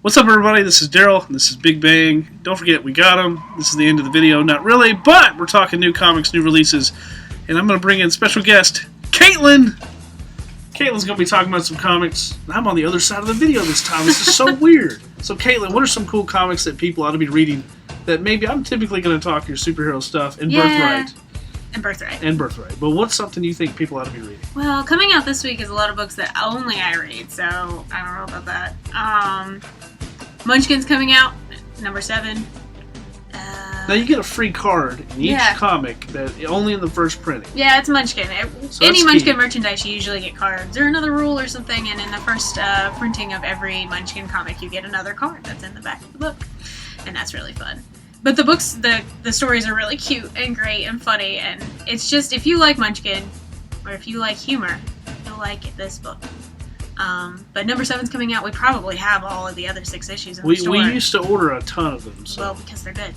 What's up, everybody? This is Daryl, and this is Big Bang. Don't forget, we got them. This is the end of the video. Not really, but we're talking new comics, new releases, and I'm going to bring in special guest, Caitlin. Caitlin's going to be talking about some comics, and I'm on the other side of the video this time. This is so weird. So, Caitlin, what are some cool comics that people ought to be reading that maybe I'm typically going to talk your superhero stuff and Birthright? And Birthright. But what's something you think people ought to be reading? Well, coming out this week is a lot of books that only I read, so I don't know about that. Munchkin's coming out, number 7. Now you get a free card in each comic, that only in the first printing. Yeah, it's Munchkin. So Any Munchkin merchandise, you usually get cards or another rule or something, and in the first printing of every Munchkin comic, you get another card that's in the back of the book, and that's really fun. But the books, the stories are really cute and great and funny, and it's just, if you like Munchkin, or if you like humor, you'll like this book. But number 7's coming out. We probably have all of the other 6 issues in the store. We used to order a ton of them. So. Well, because they're good.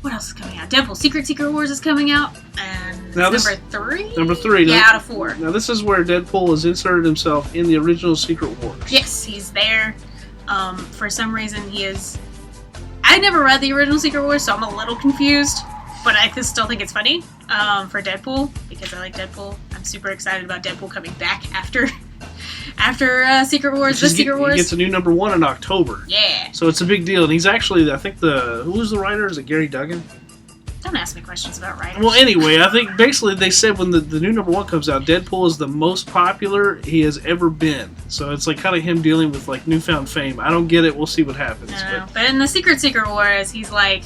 What else is coming out? Deadpool Secret Wars is coming out, and now number 3? Number 3. Yeah, out of 4. Now this is where Deadpool has inserted himself in the original Secret Wars. Yes, he's there. For some reason, he is... I never read the original Secret Wars, so I'm a little confused, but I still think it's funny for Deadpool, because I like Deadpool. I'm super excited about Deadpool coming back after Secret Wars, Secret Wars. He gets a new number 1 in October. Yeah. So it's a big deal, and he's actually, I think who's the writer? Is it Gary Duggan? Don't ask me questions about writers. Well, anyway, I think basically they said when the new number 1 comes out, Deadpool is the most popular he has ever been. So it's like kind of him dealing with like newfound fame. I don't get it. We'll see what happens. But in the Secret Wars, he's like,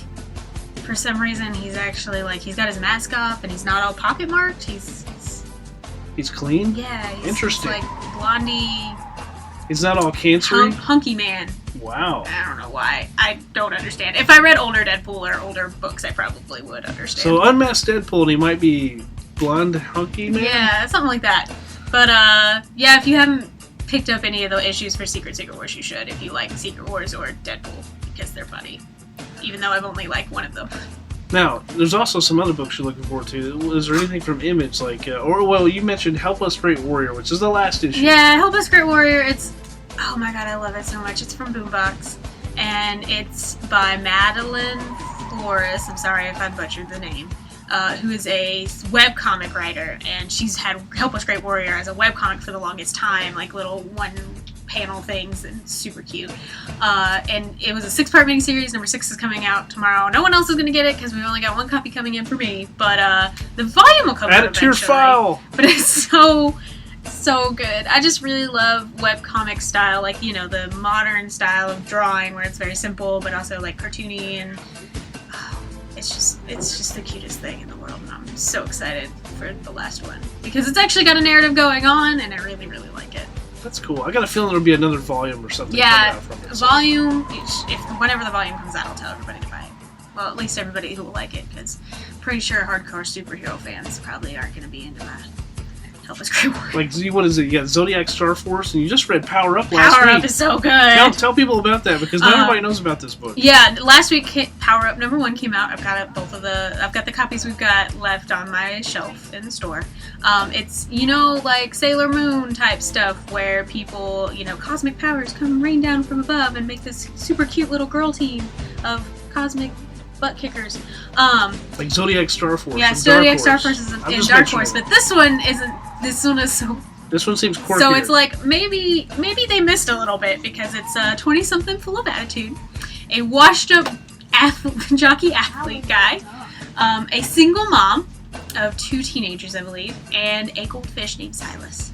for some reason, he's actually like, he's got his mask off and he's not all pocket marked. He's clean? Yeah. Interesting. He's like blondie. He's not all cancery? Hunky man. Wow. I don't know why. I don't understand. If I read older Deadpool or older books, I probably would understand. So unmasked Deadpool, and he might be blonde, hunky man? Yeah, something like that. But, yeah, if you haven't picked up any of the issues for Secret Wars, you should, if you like Secret Wars or Deadpool, because they're funny. Even though I've only liked one of them. Now, there's also some other books you're looking forward to. Is there anything from Image, like, you mentioned Help Us Great Warrior, which is the last issue. Yeah, Help Us Great Warrior, oh my god, I love it so much. It's from Boombox, and it's by Madeline Flores, I'm sorry if I butchered the name, who is a webcomic writer, and she's had Help Us Great Warrior as a webcomic for the longest time, like little one-panel things, and super cute. And it was a 6-part miniseries. Number 6 is coming out tomorrow. No one else is going to get it, because we've only got 1 copy coming in for me, but the volume will come out eventually. Add it to your file! But it's so good. I just really love webcomic style, like, you know, the modern style of drawing where it's very simple but also like cartoony, and it's just the cutest thing in the world, and I'm so excited for the last one because it's actually got a narrative going on, and I really, really like it. That's cool. I got a feeling there'll be another volume or something coming out from it. Volume, whenever the volume comes out, I'll tell everybody to buy it. Well, at least everybody who will like it, because I'm pretty sure hardcore superhero fans probably aren't going to be into that. Help Us Great Warrior. Like, what is it? You got Zodiac Star Force, and you just read Power Up last week. Power Up is so good. Tell people about that, because not everybody knows about this book. Yeah, last week Power Up number 1 came out. I've got I've got the copies we've got left on my shelf in the store. It's, you know, like Sailor Moon type stuff where people, you know, cosmic powers come rain down from above and make this super cute little girl team of cosmic butt kickers. Like Zodiac Star Force. Yeah, Zodiac Star Force is in Dark Horse, but this one isn't. This one is so. This one seems quirky. So it's like maybe they missed a little bit, because it's a 20-something full of attitude, a washed-up jockey athlete guy, a single mom of 2 teenagers, I believe, and a goldfish named Silas.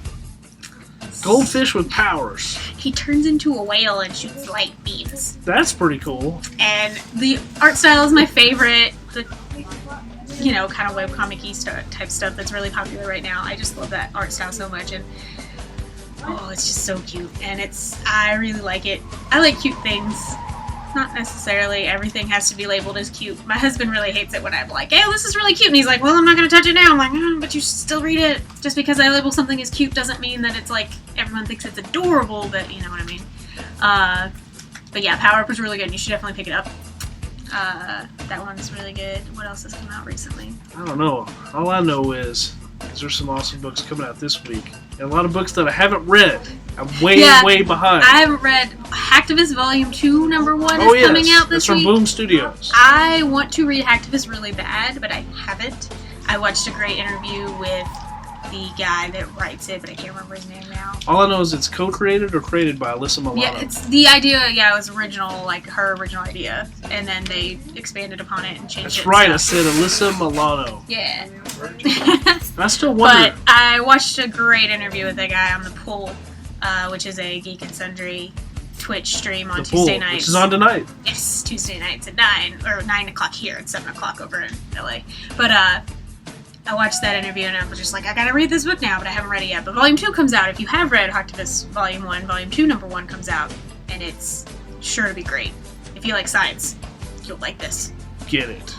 Goldfish with powers. He turns into a whale and shoots light beams. That's pretty cool. And the art style is my favorite. You know, kind of webcomic-y type stuff that's really popular right now. I just love that art style so much, and it's just so cute. And I really like it. I like cute things. Not necessarily everything has to be labeled as cute. My husband really hates it when I'm like, hey, this is really cute, and he's like, well, I'm not going to touch it now. I'm like, but you should still read it. Just because I label something as cute doesn't mean that it's like everyone thinks it's adorable, but you know what I mean. But yeah, Power Up is really good. You should definitely pick it up. That one's really good. What else has come out recently? I don't know. All I know is there's some awesome books coming out this week. And a lot of books that I haven't read. I'm way behind. I haven't read... Hacktivist Volume 2, number 1 Oh, is yes. coming out That's this from week. Boom Studios. I want to read Hacktivist really bad, but I haven't. I watched a great interview with the guy that writes it, but I can't remember his name now. All I know is it's co-created or created by Alyssa Milano. Yeah, it's the idea. Yeah, it was original, like her original idea, and then they expanded upon it and changed That's it. right. I Stuff. said Alyssa Milano. Yeah. I still wonder. But I watched a great interview with that guy on The Pool, which is a Geek and Sundry Twitch stream on The Pool, Tuesday nights. which is on tonight. Yes, Tuesday nights at 9, or 9 o'clock here. It's 7 o'clock over in LA. But I watched that interview and I was just like, I gotta read this book now, but I haven't read it yet. But Volume 2 comes out. If you have read Hacktivist Volume 1, Volume 2, number 1 comes out, and it's sure to be great. If you like science, you'll like this. Get it.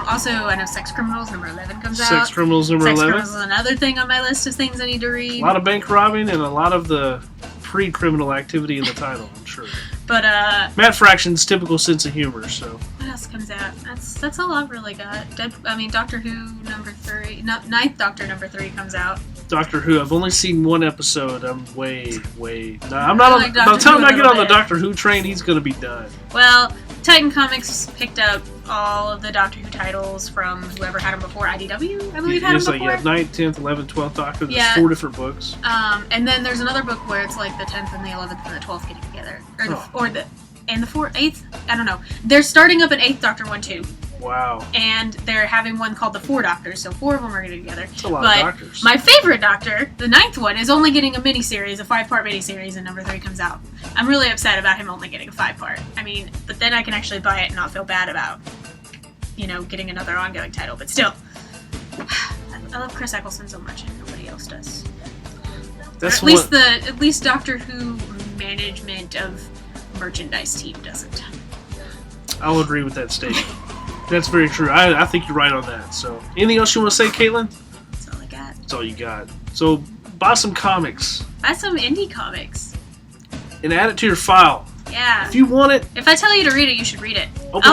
Also, I know Sex Criminals number 11 comes out. Sex Criminals number Sex 11. Criminals is another thing on my list of things I need to read. A lot of bank robbing and a lot of the pre-criminal activity in the title, I'm sure. But Matt Fraction's typical sense of humor, so. what else comes out? That's all I've really got. Doctor Who number 3, Ninth Doctor number 3 comes out. Doctor Who, I've only seen one episode. I'm way. No, I'm not I like on. By the Doctor time Who I a get little on the bit. Doctor Who train, he's gonna be done. Well, Titan Comics picked up all of the Doctor Who titles from whoever had them before. IDW, I believe, had It's them like before. 9th, 10th, 11th, 12th Doctor. There's Yeah. 4 different books. And then there's another book where it's like the 10th and the 11th and the 12th getting together, and the 4th, 8th. I don't know. They're starting up an 8th Doctor one too. Wow, And they're having one called the 4 Doctors, so 4 of them are getting together. that's a lot But of doctors. my favorite Doctor, the 9th one, is only getting a miniseries, a 5-part miniseries, and number 3 comes out. I'm really upset about him only getting a 5-part. I mean, but then I can actually buy it and not feel bad about, getting another ongoing title. But still, I love Chris Eccleston so much, and nobody else does. That's At least Doctor Who management of merchandise team doesn't. I'll agree with that statement. That's very true. I think you're right on that. So, anything else you want to say, Caitlin? That's all I got. That's all you got. So, buy some comics Buy some indie comics. and add it to your file. Yeah. If you want it, If I tell you to read it, you should read it. open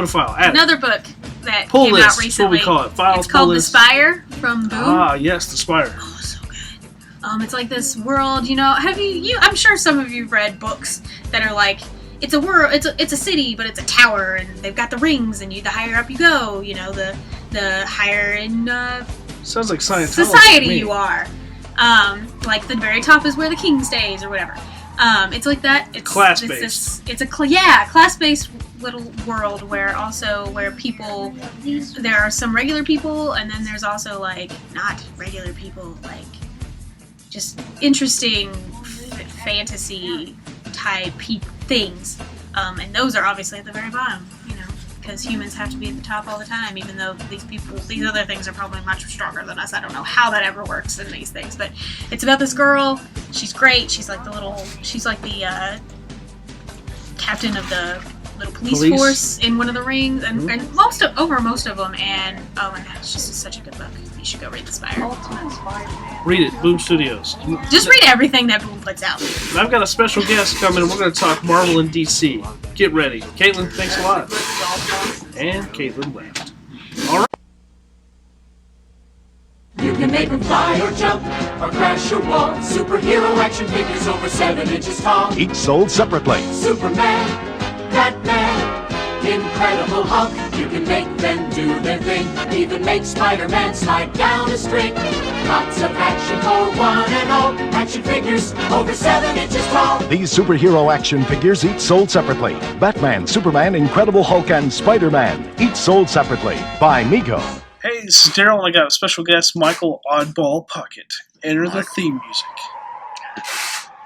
a file. Add it. Another book that Pull came list. out That's what recently. we call it. Files, It's called pull The list. Spire from Boom. Ah, yes, the Spire. Oh, so good. It's like this world. Have you? I'm sure some of you've read books that are like, it's a world. It's a city, but it's a tower, and they've got the rings, and the higher up you go, the higher in Sounds like Scientology. society to me. you are. Like the very top is where the king stays, or whatever. It's like that. It's Class-based. It's a class-based little world where people, there are some regular people, and then there's also like not regular people, like just interesting fantasy type things, and those are obviously at the very bottom, because humans have to be at the top all the time, even though these other things are probably much stronger than us. I don't know how that ever works in these things, but it's about this girl. She's great. She's like the captain of the little police force in one of the rings, and most of them. And oh my god, it's just such a good book. You should go read The Spire. Read it. Boom Studios. Just read everything that Boom puts out. And I've got a special guest coming, and we're going to talk Marvel and DC. Get ready. Caitlin, thanks a lot. And Caitlin left. All right. You can make them fly or jump or crash your wall. Superhero action figures over 7 inches tall. Each sold separately. Superman, Batman, Incredible Hulk. You can make them do their thing. Even make Spider-Man slide down a string. Lots of action for one and all. Action figures over 7 inches tall. These superhero action figures each sold separately. Batman, Superman, Incredible Hulk, and Spider-Man. Each sold separately. By Mego. Hey, this is Daryl, and I got a special guest, Michael Oddball Pocket. Enter the theme music.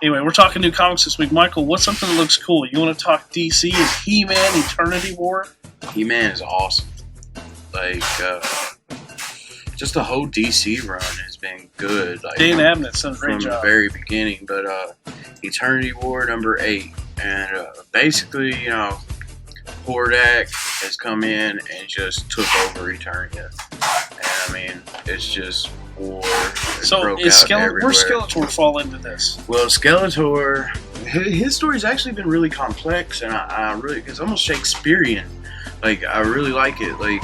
Anyway, we're talking new comics this week. Michael, what's something that looks cool? You want to talk DC and He-Man Eternity War? He-Man is awesome. Like, just the whole DC run has been good. Like, Dan Abnett's done a great from job. the very beginning. But Eternity War number 8, and basically, Hordak has come in and just took over Eternia. And I mean, it's just war. So, broke where's out everywhere. Skeletor fall into this? Well, Skeletor, his story's actually been really complex, and I really, it's almost Shakespearean. Like, I really like it. Like,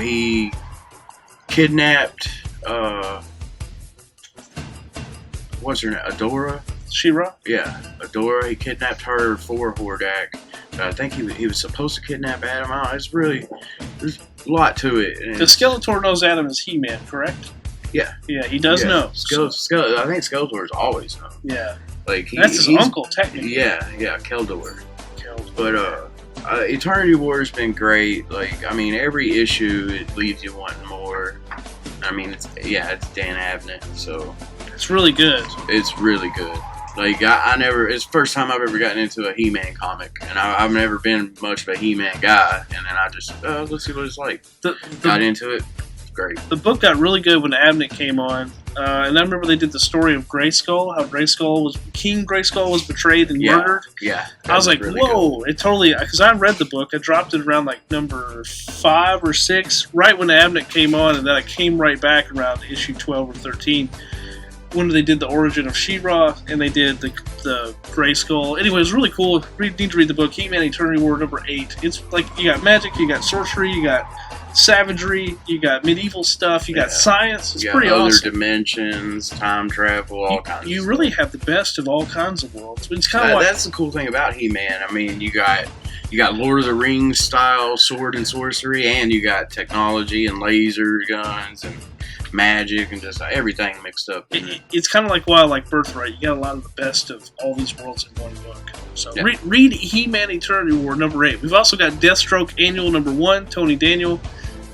he kidnapped, what's her name, Adora? She-Ra? Yeah, Adora. He kidnapped her for Hordak. I think he was supposed to kidnap Adam. It's really, there's a lot to it. And Because Skeletor knows Adam is He-Man, correct? Yeah. Yeah, he does know. I think Skeletor's always known. Yeah. Like That's his uncle, technically. Yeah, Keldor. But Eternity War has been great. Like, I mean, every issue it leaves you wanting more. I mean, it's Dan Abnett, so it's really good. It's really good. Like, I never, it's the first time I've ever gotten into a He-Man comic, and I've never been much of a He-Man guy, and then I just, let's see what it's like. Got into it. It's great. The book got really good when Abnett came on, and I remember they did the story of Grayskull, how King Grayskull was betrayed and murdered. Yeah. I was like, really whoa, it totally, because I read the book, I dropped it around like number 5 or 6, right when Abnett came on, and then I came right back around issue 12 or 13. When they did the origin of She-Ra, and they did the Grayskull. Anyway, it was really cool. Need to read the book, He-Man Eternity War number 8. It's like, you got magic, you got sorcery, you got savagery, you got medieval stuff, you got science. It's pretty awesome. Other dimensions, time travel, all kinds of You stuff. really have the best of all kinds of worlds. It's kind of like, that's the cool thing about He-Man. I mean, you got Lord of the Rings style sword and sorcery, and you got technology and laser guns and magic and just everything mixed up. It's kind of like Wildlife Birthright. You got a lot of the best of all these worlds in one book. So read He-Man Eternity War number 8. We've also got Deathstroke Annual number 1, Tony Daniel.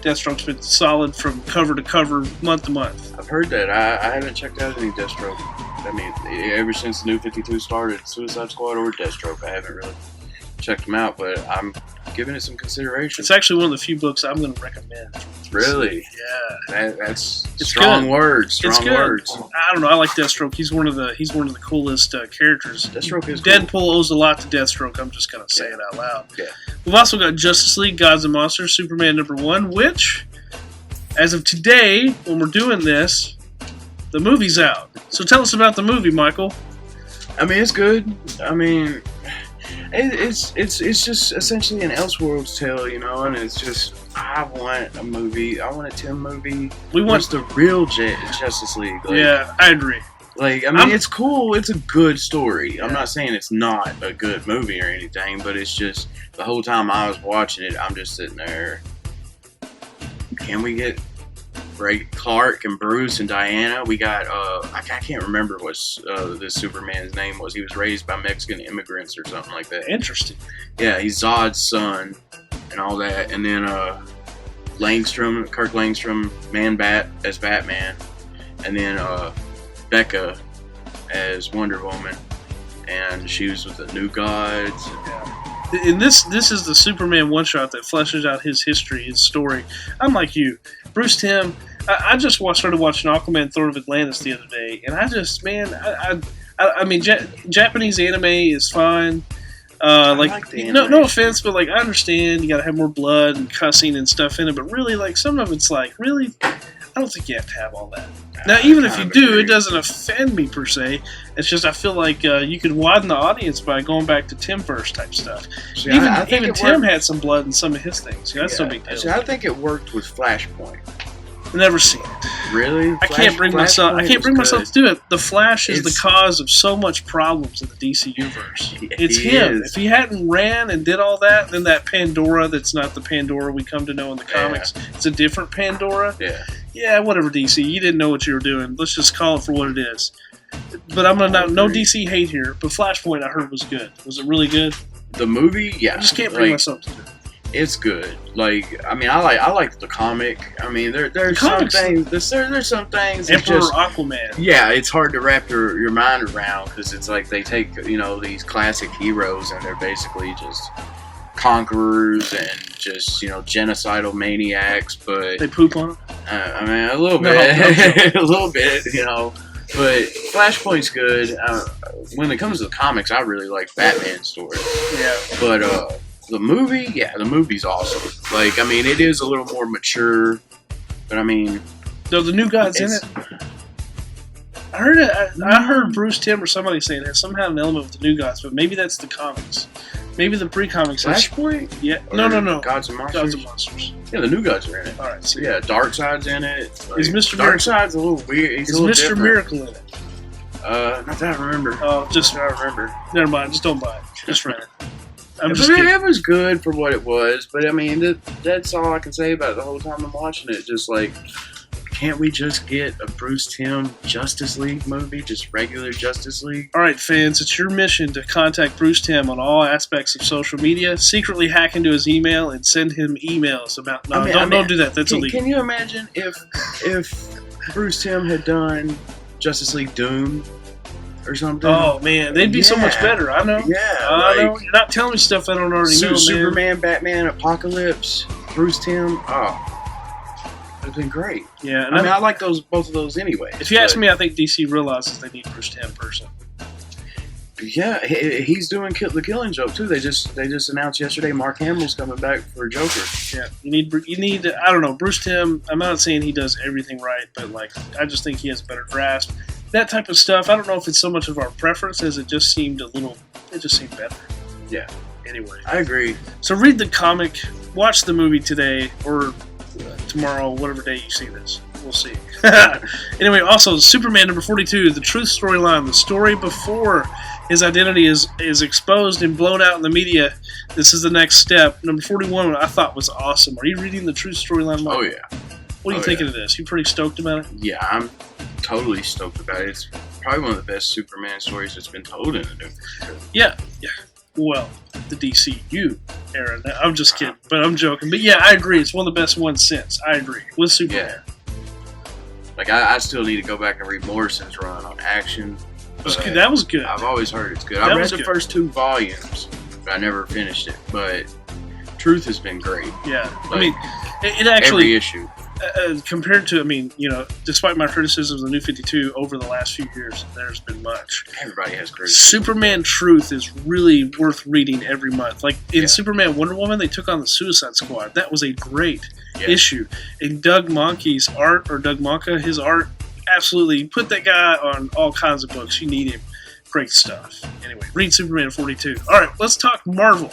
Deathstroke's been solid from cover to cover, month to month. I've heard that. I haven't checked out any Deathstroke. I mean, ever since the New 52 started, Suicide Squad or Deathstroke, I haven't really checked them out, but I'm giving it some consideration. It's actually one of the few books I'm going to recommend. Really? Yeah. That's strong words. Strong words. I don't know. I like Deathstroke. He's one of the coolest characters. Deathstroke is Deadpool cool. owes a lot to Deathstroke. I'm just going to say it out loud. Yeah. We've also got Justice League Gods and Monsters Superman number 1, which, as of today, when we're doing this, the movie's out. So tell us about the movie, Michael. I mean, it's good. I mean, it's just essentially an Elseworlds tale, you know, and it's just, I want a movie. I want a Tim movie. We want the real Justice League. Like, yeah, I agree. Like, I mean, it's cool. It's a good story. I'm not saying it's not a good movie or anything, but it's just the whole time I was watching it, I'm just sitting there. Can we get Clark and Bruce and Diana? We got I can't remember what this Superman's name was. He was raised by Mexican immigrants or something like that. Interesting. Yeah, he's Zod's son and all that. And then Kirk Langstrom, Man-Bat as Batman, and then Becca as Wonder Woman, and she was with the New Gods. And this is the Superman one-shot that fleshes out his history, his story. I'm like you. Bruce Timm, I just started watching Aquaman Throne of Atlantis the other day, and I mean, Japanese anime is fine. like the no offense, but like I understand you got to have more blood and cussing and stuff in it, but really, like some of it's like really, I don't think you have to have all that. Now, even if you do, it doesn't offend me per se. It's just I feel like you could widen the audience by going back to Tim first type stuff. See, even Tim had some blood in some of his things. That's no big deal. See, I think it worked with Flashpoint. Never seen it. Really? I can't bring myself to do it. The Flash is the cause of so much problems in the DC universe. It's him. If he hadn't ran and did all that, then that Pandora that's not the Pandora we come to know in the comics. It's a different Pandora. Yeah, whatever, DC. You didn't know what you were doing. Let's just call it for what it is. But I'm gonna no DC hate here. But Flashpoint I heard was good. Was it really good? The movie, yeah. I just can't bring myself to do it. It's good. Like, I mean, I like the comic. I mean, there's some things. There's some things. Emperor Aquaman. Yeah, it's hard to wrap your mind around because it's like they take these classic heroes and they're basically just conquerors and just genocidal maniacs. But they poop on them. I mean, a little bit, a little bit, But Flashpoint's good. When it comes to the comics, I really like Batman's story. Yeah. But the movie, the movie's awesome. Like, I mean, it is a little more mature, but I mean, no, the New Gods in it. I heard it. I heard Bruce Timm or somebody saying it has somehow an element with the New Gods, but maybe that's the comics. Maybe the pre-comics. Flashpoint? Yeah. No. Gods and Monsters. Gods and Monsters. Yeah, the New Gods are in it. All right. So yeah, Darkseid's in it. Is Mr. Darkseid's a little weird. He's a little Mr. different. Miracle in it? Not that I remember. Oh, just Not that I remember. never mind. Just don't buy it. Just rent it. I'm But just kidding. it was good for what it was. But I mean, that's all I can say about it the whole time I'm watching it. Just like, can't we just get a Bruce Timm Justice League movie? Just regular Justice League? All right, fans, it's your mission to contact Bruce Timm on all aspects of social media, secretly hack into his email, and send him emails about. No, don't do that. That's illegal. Can you imagine if Bruce Timm had done Justice League Doom or something? Oh man, they'd be so much better. I know. Yeah, I know. You're not telling me stuff I don't already know, man. Superman, Batman, Apocalypse, Bruce Timm. Oh. It's been great. Yeah, and I mean, I like both of those anyway. If you ask me, I think DC realizes they need Bruce Timm personally. Yeah, he's doing the Killing Joke too. They just announced yesterday Mark Hamill's coming back for Joker. Yeah, you need. I don't know, Bruce Timm. I'm not saying he does everything right, but like I just think he has a better grasp. That type of stuff. I don't know if it's so much of our preference as it just seemed a little. It just seemed better. Yeah. Anyway, I agree. So read the comic, watch the movie today or tomorrow, whatever day you see this. We'll see. Anyway, also Superman number 42, the truth storyline, the story before his identity is exposed and blown out in the media. This is the next step. Number 41, I thought was awesome. Are you reading the truth storyline, Mike? Oh yeah. What are you thinking of this? You pretty stoked about it? Yeah, I'm totally stoked about it. It's probably one of the best Superman stories that's been told in a new. Yeah. Well, the DCU era. I'm just kidding, but I'm joking. But yeah, I agree. It's one of the best ones since. I agree with Superman. Yeah. Like I still need to go back and read Morrison's run on Action. That was good. I've always heard it's good. I read the first 2 volumes, but I never finished it. But Truth has been great. Yeah, like, I mean, it actually every issue. Compared to, I mean, despite my criticisms of the New 52 over the last few years, there's been much. Everybody has criticism. Superman Truth is really worth reading every month. Like in Superman Wonder Woman, they took on the Suicide Squad. That was a great issue. And Doug Mahnke's art, his art, absolutely put that guy on all kinds of books. You need him. Great stuff. Anyway, read Superman 42. All right, let's talk Marvel.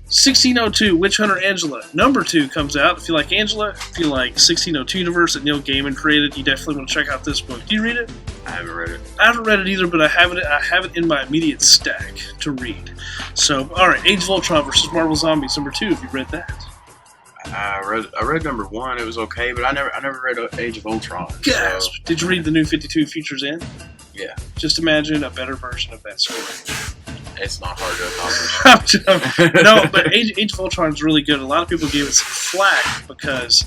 1602, Witch Hunter Angela. Number 2 comes out. If you like Angela, if you like 1602 universe that Neil Gaiman created, you definitely want to check out this book. Do you read it? I haven't read it. I haven't read it either, but I have it in my immediate stack to read. So, all right, Age of Ultron versus Marvel Zombies. Number 2. Have you read that? I read number 1. It was okay, but I never read Age of Ultron. Gasp! So. Did you read the New 52 Futures End? Yeah. Just imagine a better version of that story. It's not hard to accomplish. No, but Age of Ultron is really good. A lot of people gave it some flack because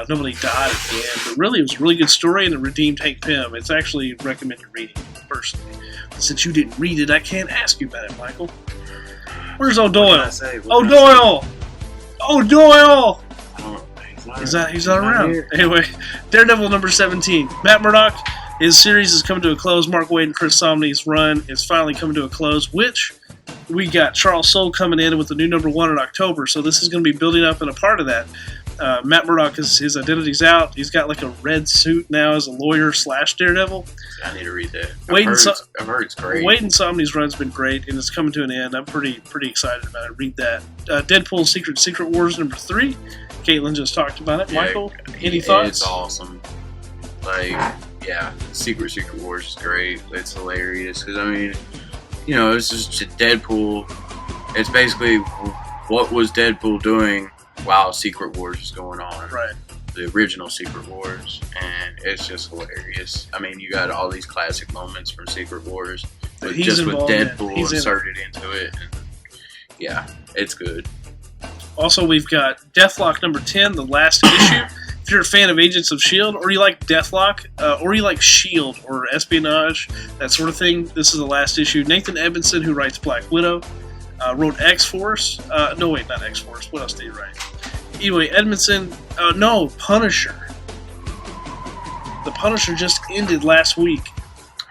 nobody died at the end. But really, it was a really good story and it redeemed Hank Pym. It's actually recommended reading, personally. Since you didn't read it, I can't ask you about it, Michael. Where's O'Doyle? O'Doyle! O'Doyle! He's not around. Here. Anyway, Daredevil number 17. Matt Murdock. His series is coming to a close. Mark Waid and Chris Samnee's run is finally coming to a close, which we got Charles Soule coming in with the new number 1 in October. So this is going to be building up and a part of that. Matt Murdock, his identity's out. He's got like a red suit now as a lawyer / Daredevil. I need to read that. I've heard it's great. Waid and Samnee's run's been great, and it's coming to an end. I'm pretty excited about it. Read that. Deadpool Secret Wars number 3. Caitlin just talked about it. Michael, any thoughts? It's awesome. Yeah, Secret Wars is great. It's hilarious because I mean, it's just Deadpool. It's basically what was Deadpool doing while Secret Wars is going on. Right. The original Secret Wars, and it's just hilarious. I mean, you got all these classic moments from Secret Wars, but just with Deadpool inserted into it. And yeah, it's good. Also, we've got Deathlok number 10, the last issue. If you're a fan of Agents of S.H.I.E.L.D., or you like Deathlok, or you like S.H.I.E.L.D., or espionage, that sort of thing, this is the last issue. Nathan Edmondson, who writes Black Widow, wrote X-Force. No, wait, not X-Force. What else did he write? Anyway, Edmondson, Punisher. The Punisher just ended last week.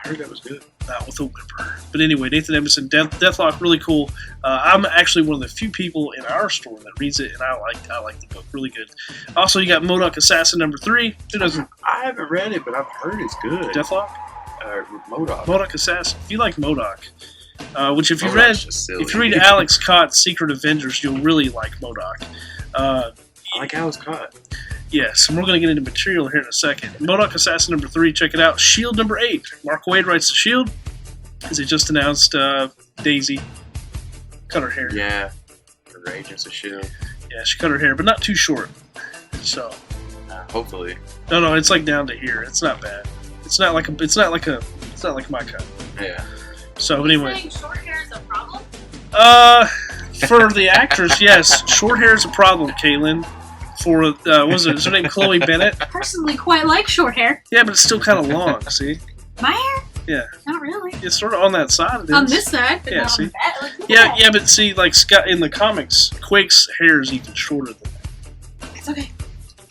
I heard that was good. Not with a whimper. But anyway, Nathan Edmondson, Deathlok, really cool. I'm actually one of the few people in our store that reads it, and I like the book. Really good. Also, you got MODOK Assassin number 3. Who doesn't? I haven't read it, but I've heard it's good. Deathlok? MODOK. MODOK Assassin. If you like MODOK, which if you read Alex Cott's Secret Avengers, you'll really like MODOK. I like Alex Cott. Yes, and we're going to get into material here in a second. MODOK Assassin number 3, check it out. Shield number 8. Mark Waid writes the Shield, as they just announced Daisy cut her hair. Yeah, for Agents of S.H.I.E.L.D. Yeah, she cut her hair, but not too short. So hopefully. No, it's like down to here. It's not bad. It's not like my cut. Yeah. So anyway. Saying short hair is a problem? For the actress, yes, short hair is a problem, Caitlin. For is her name Chloe Bennett? I personally quite like short hair. Yeah, but it's still kind of long. See? My hair? Yeah. Not really. It's sort of on that side. It is. On this side, but Yeah, not see? on that. Like, look at Yeah, that. yeah, but see, like Scott in the comics, Quake's hair is even shorter than that. It's okay.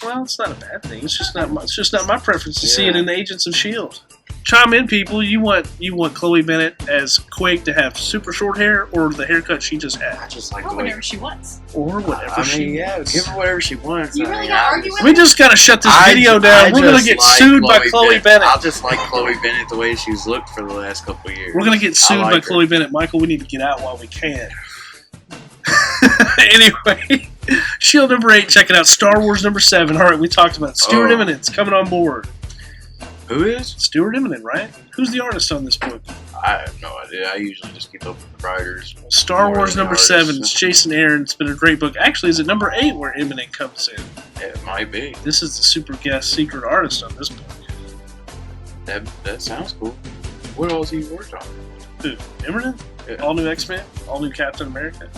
Well, it's not a bad thing. It's just not my preference to see Yeah. it in the Agents of S.H.I.E.L.D. Chime in, people. You want Chloe Bennett as Quake to have super short hair, or the haircut she just I had, just like Or the way. whatever she wants. or whatever I she mean, yeah, wants. give her whatever she wants. You I really mean, gotta I argue just- with We just gotta shut this video down. We're gonna just get like sued by Chloe Bennett. I just like Chloe Bennett the way she's looked for the last couple of years. We're gonna get sued I like by her. Chloe Bennett. Michael, we need to get out while we can. Anyway, Shield number 8. Check it out. Star Wars number 7. All right, we talked about it. Stuart Oh. Eminence coming on board. Who is? Stuart Eminent, right? Who's the artist on this book? I have no idea. I usually just keep up with the writers. Star More Wars than number artists. 7. It's Jason Aaron. It's been a great book. Actually, is it number 8 where Eminent comes in? It might be. This is the super guest secret artist on this book. That sounds cool. What else he worked on? Who? Eminent? Yeah. All new X-Men? All new Captain America?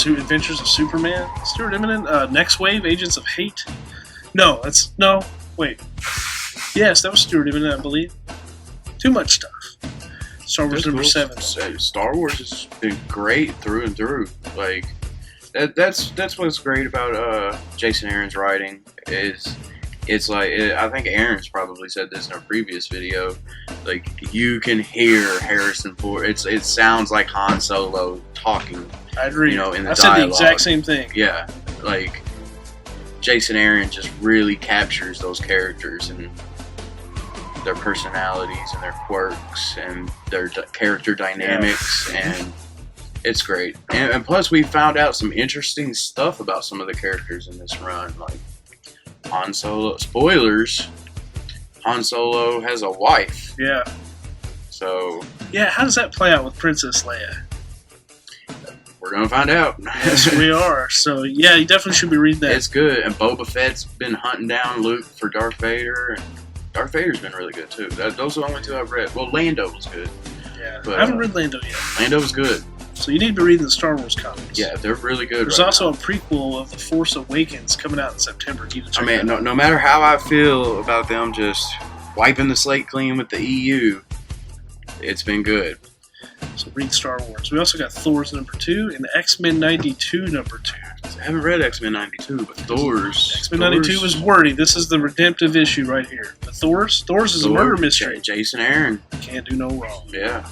Adventures of Superman? Stuart Eminent? Next Wave? Agents of Hate? No, wait. Yes, that was Stuart Eminent, I believe. Too much stuff. Star Wars That's number cool. 7. Star Wars has been great through and through. Like that's what's great about Jason Aaron's writing is it's like I think Aaron's probably said this in a previous video. Like you can hear Harrison Ford. It sounds like Han Solo talking. I agree. You know, in the I said the dialogue. exact same thing. Yeah, like Jason Aaron just really captures those characters and their personalities and their quirks and their character dynamics, and it's great. And plus, we found out some interesting stuff about some of the characters in this run, like Han Solo. Spoilers: Han Solo has a wife. Yeah. So Yeah, how does that play out with Princess Leia? we're gonna find out. Yes, we are. So, yeah, you definitely should be reading that. It's good. And Boba Fett's been hunting down Luke for Darth Vader, and Darth Vader's been really good too. Those are the only two I've read. Well, Lando was good. Yeah. But, I haven't read Lando yet. Lando was good. So you need to be reading the Star Wars comics. Yeah, they're really good. There's right also now. a prequel of The Force Awakens coming out in September. You need to check I mean, that out. no matter how I feel about them just wiping the slate clean with the EU, it's been good. So read Star Wars. We also got Thor's number 2 and X-Men 92 number 2. I haven't read X-Men 92, but Thor's... X-Men 92 was wordy. This is the redemptive issue right here. But Thor's is a murder mystery. Jason Aaron, Can't do no wrong. yeah.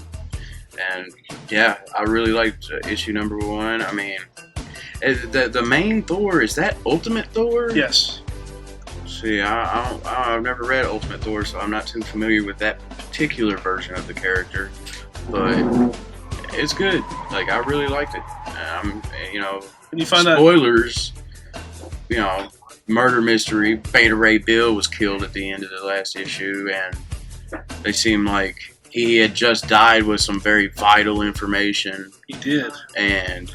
And, yeah, I really liked issue number 1. I mean, the main Thor, is that Ultimate Thor? Yes. See, I've never read Ultimate Thor, so I'm not too familiar with that particular version of the character. But it's good. Like, I really liked it. You know, And you find out. spoilers, you know, murder mystery. Beta Ray Bill was killed at the end of the last issue, and they seem like he had just died with some very vital information. He did. And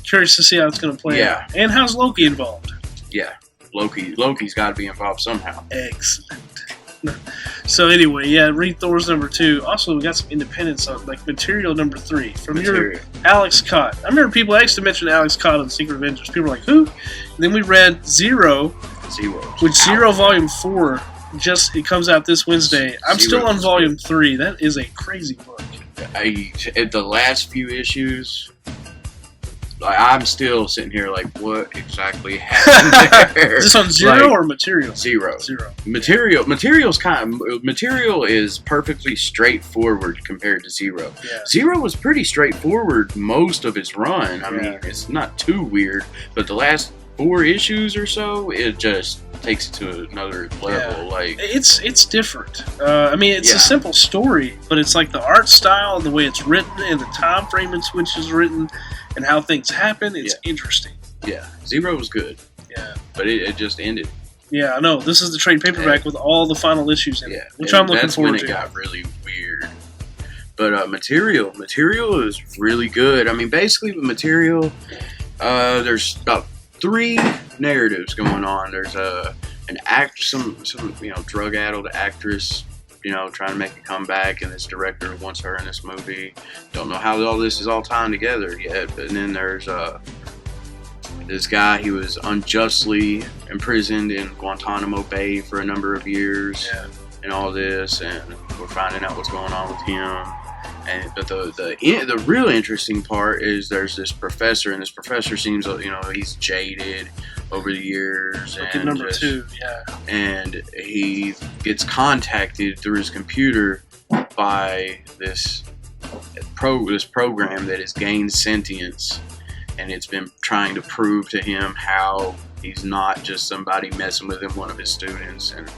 Curious to see how it's going to play Yeah. out. And how's Loki involved? yeah, Loki's got to be involved somehow. Excellent. So anyway, yeah, read Thor's number 2. Also, we got some independence on like material number 3 from Material. your Alex Cott. I remember I used to mention Alex Cott on Secret Avengers. People were like, who? And then we read Zero, Zero. which Zero Volume 4 it comes out this Wednesday. I'm still on Zero's Volume 3. That is a crazy book. At the last few issues, like, I'm still sitting here like, what exactly happened there? Is this on Zero Like, or Material? Zero. Zero. Material is perfectly straightforward compared to Zero. Yeah. Zero was pretty straightforward most of its run. I Yeah. mean, it's not too weird, but the last 4 issues or so, it just takes it to another level. Yeah. Like, It's different. I mean, it's Yeah. a simple story, but it's like the art style, the way it's written, and the time frame in which it's written, and how things happen. It's interesting. yeah, Zero was good. Yeah. Yeah. But it just ended. Yeah, I know. This is the trade paperback with all the final issues in it, which and I'm looking forward to. That's when it got really weird. But Material is really good. I mean, basically with Material, there's about 3 narratives going on. There's some drug-addled actress, trying to make a comeback, and this director wants her in this movie. Don't know how all this is all tying together yet. And then there's this guy. He was unjustly imprisoned in Guantanamo Bay for a number of years, and all this, and we're finding out what's going on with him. But the real interesting part is there's this professor, and this professor seems, he's jaded over the years. And number 2, and he gets contacted through his computer by this program that has gained sentience, and it's been trying to prove to him how he's not just somebody messing with him, one of his students, and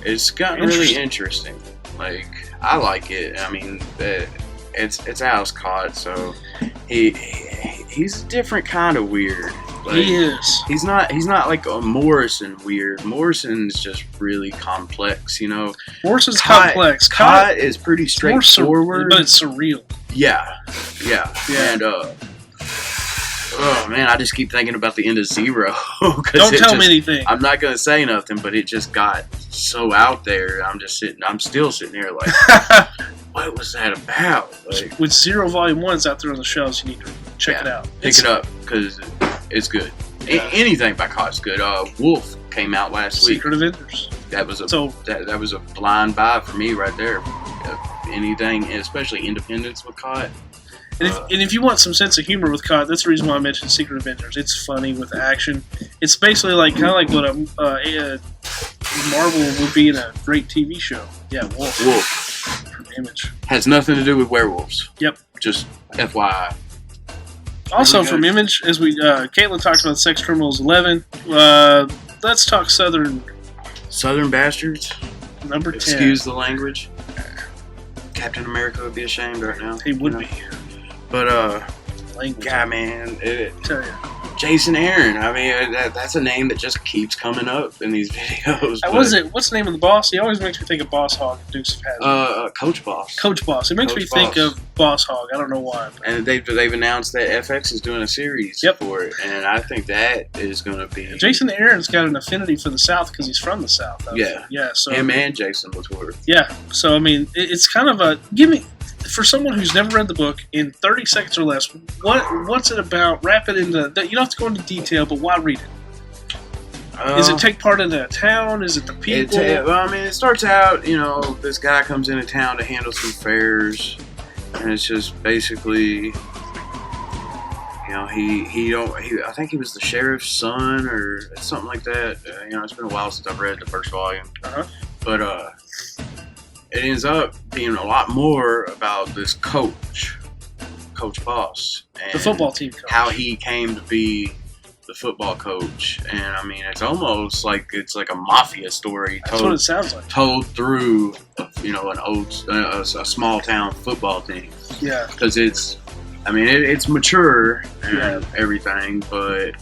it's gotten really interesting. Like, I like it. I mean, it's Alice Cott, so he's a different kind of weird. Like, he is. He's not like a Morrison weird. Morrison's just really complex, Morrison's complex. Cott is pretty straightforward, but it's surreal. Yeah. And oh man, I just keep thinking about the end of Zero. Don't tell me anything. I'm not gonna say nothing, but it just got so out there. I'm still sitting here like, what was that about? Like, with Zero Volume 1's out there on the shelves, you need to check it out. Pick it up because it's good. Anything by Cott's good. Wolf came out last week. Secret Avengers. That was that was a blind buy for me right there. Anything, especially Independence with Cott. And if you want some sense of humor with Cott, that's the reason why I mentioned Secret Avengers. It's funny with action. It's basically kind of like what a Marvel would be in a great TV show. Yeah, Wolf. From Image. Has nothing to do with werewolves. Yep. Just FYI. Also from Image, as Caitlin talked about Sex Criminals 11, let's talk Southern Bastards. Number 10. Excuse the language. Captain America would be ashamed right now. He would be. But, language. God, man, Tell you. Jason Aaron. I mean, that's a name that just keeps coming up in these videos. What's the name of the boss? He always makes me think of Boss Hog and Dukes of Hazzard. Coach Boss. Coach Boss. It makes me think of Boss Hog. I don't know why. But. And they've announced that FX is doing a series for it, and I think that is going to be. Jason Aaron's got an affinity for the South because he's from the South. Yeah. So him and Jason Latour. Yeah. So I mean, it's kind of give me. For someone who's never read the book, in 30 seconds or less, what's it about? Wrap it into... You don't have to go into detail, but why read it? Is it take part in a town? Is it the people? It starts out, this guy comes into town to handle some affairs, and it's just basically... I think he was the sheriff's son or something like that. It's been a while since I've read the first volume. But, it ends up being a lot more about this Coach Boss. And the football team coach. How he came to be the football coach. And, I mean, it's almost like it's like a mafia story. That's what it sounds like. Told through, a small town football team. Yeah. Because it's mature and everything, but...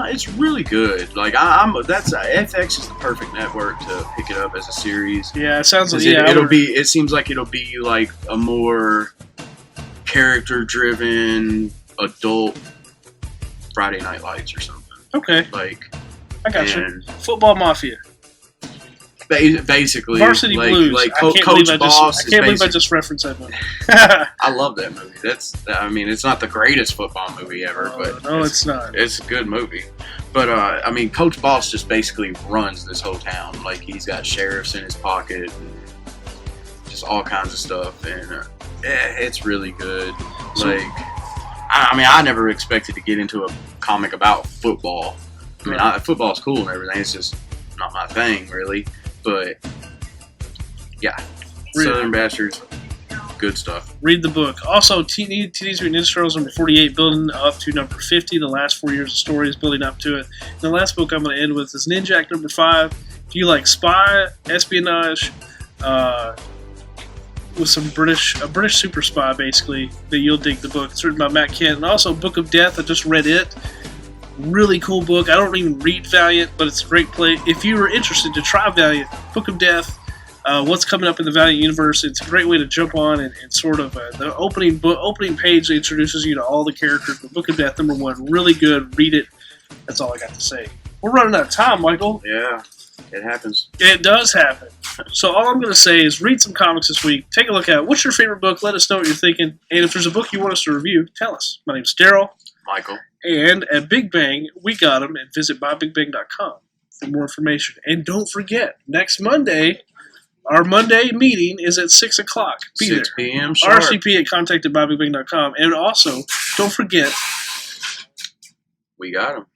it's really good. Like FX is the perfect network to pick it up as a series. Yeah, it sounds like it seems like it'll be like a more character-driven adult Friday Night Lights or something. Okay, like I got you. Football Mafia. Basically, Varsity Blues. Like Coach Boss. I can't believe I just referenced that movie. I love that movie. It's not the greatest football movie ever, but it's not. It's a good movie. But Coach Boss just basically runs this whole town. Like he's got sheriffs in his pocket, and just all kinds of stuff, and it's really good. I never expected to get into a comic about football. Football's cool and everything. It's just not my thing, really. But yeah, Southern Bastards, good stuff. Read the book. Also, Teenage Mutant Ninja Turtles number 48, building up to number 50. The last 4 years of stories building up to it. And the last book I'm going to end with is Ninjak number 5. If you like spy, espionage, with a British super spy basically, then you'll dig the book. It's written by Matt Kent. And also Book of Death. I just read it. Really cool book. I don't even read Valiant, but it's a great play. If you were interested to try Valiant, Book of Death, what's coming up in the Valiant universe, it's a great way to jump on and sort of the opening page introduces you to all the characters. The Book of Death, #1, really good. Read it. That's all I got to say. We're running out of time, Michael. Yeah, it happens. It does happen. So all I'm going to say is read some comics this week. Take a look at it. What's your favorite book? Let us know what you're thinking. And if there's a book you want us to review, tell us. My name's Daryl. Michael. And at Big Bang, we got them. And visit mybigbang.com for more information. And don't forget, next Monday, our Monday meeting is at 6 o'clock. Be 6 there. p.m. sharp. RSVP at contact@mybigbang.com. And also, don't forget, We got him.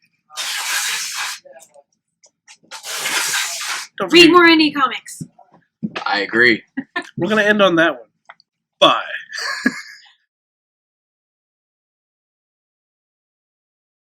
Read more indie comics. I agree. We're going to end on that one. Bye.